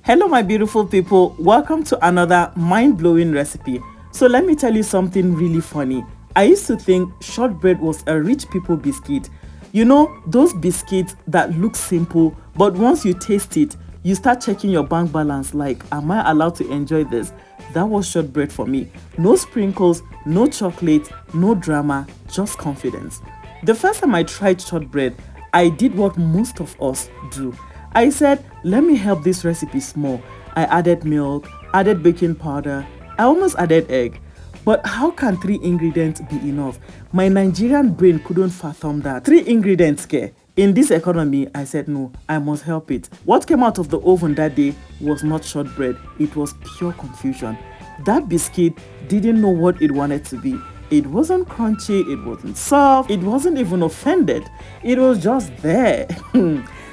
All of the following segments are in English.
Hello my beautiful people, welcome to another mind-blowing recipe. So let me tell you something really funny. I used to think shortbread was a rich people biscuit. You know, those biscuits that look simple, but once you taste it, you start checking your bank balance like, am I allowed to enjoy this? That was shortbread for me. No sprinkles, no chocolate, no drama, just confidence. The first time I tried shortbread, I did what most of us do. I said, let me help this recipe small. I added milk, added baking powder, I almost added egg. But how can 3 ingredients be enough? My Nigerian brain couldn't fathom that. 3 ingredients, care. In this economy, I said no, I must help it. What came out of the oven that day was not shortbread, it was pure confusion. That biscuit didn't know what it wanted to be. It wasn't crunchy, it wasn't soft, it wasn't even offended. It was just there.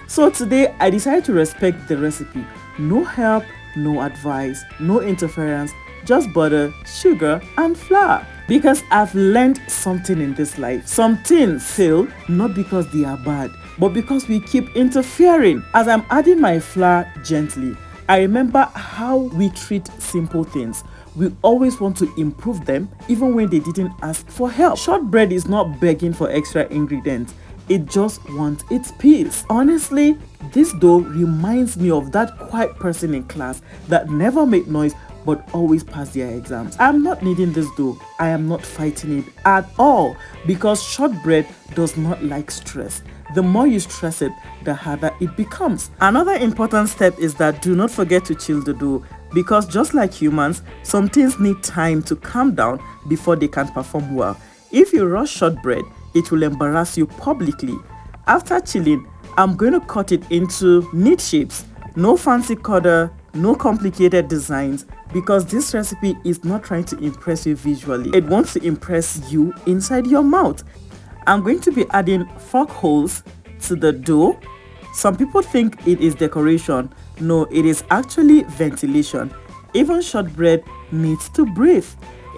So today, I decided to respect the recipe. No help, no advice, no interference, just butter, sugar, and flour. Because I've learned something in this life. Some things fail not because they are bad, but because we keep interfering. As I'm adding my flour gently, I remember how we treat simple things. We always want to improve them even when they didn't ask for help. Shortbread is not begging for extra ingredients. It just wants its peace. Honestly, this dough reminds me of that quiet person in class that never made noise but always passed their exams. I'm not needing this dough. I am not fighting it at all because shortbread does not like stress. The more you stress it, the harder it becomes. Another important step is that do not forget to chill the dough because just like humans, some things need time to calm down before they can perform well. If you rush shortbread, it will embarrass you publicly. After chilling, I'm going to cut it into neat shapes. No fancy color, no complicated designs, because this recipe is not trying to impress you visually. It wants to impress you inside your mouth. I'm going to be adding fork holes to the dough. Some people think it is decoration. No, it is actually ventilation. Even shortbread needs to breathe.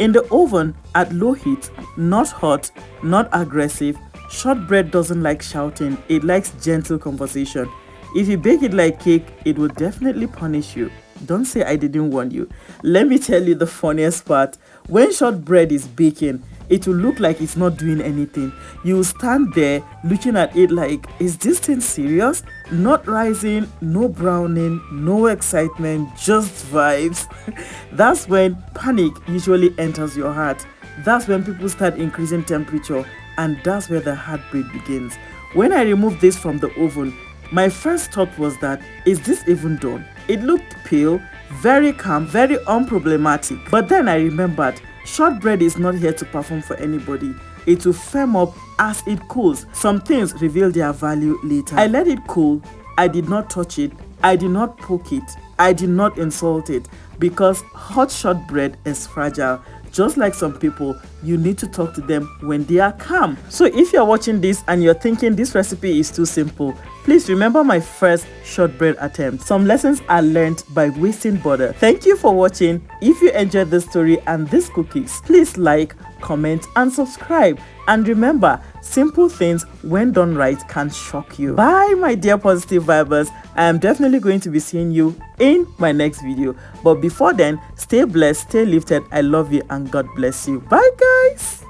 In the oven at low heat, not hot, not aggressive. Shortbread doesn't like shouting, it likes gentle conversation. If you bake it like cake, it will definitely punish you. Don't say I didn't warn you. Let me tell you the funniest part. When shortbread is baking, it will look like it's not doing anything. You will stand there looking at it like, is this thing serious? Not rising, no browning, no excitement, just vibes. That's when panic usually enters your heart. That's when people start increasing temperature, and that's where the heartbreak begins. When I removed this from the oven, my first thought was that, is this even done? It looked pale, very calm, very unproblematic. But then I remembered, shortbread is not here to perform for anybody. It will firm up as it cools. Some things reveal their value later. I let it cool. I did not touch it. I did not poke it. I did not insult it. Because hot shortbread is fragile. Just like some people, you need to talk to them when they are calm. So if you're watching this and you're thinking this recipe is too simple, please remember my first shortbread attempt. Some lessons are learned by wasting butter. Thank you for watching. If you enjoyed this story and these cookies, please like, comment, and subscribe. And remember, simple things when done right can shock you. Bye, my dear positive vibers. I am definitely going to be seeing you in my next video. But before then, stay blessed, stay lifted. I love you and God bless you. Bye, guys.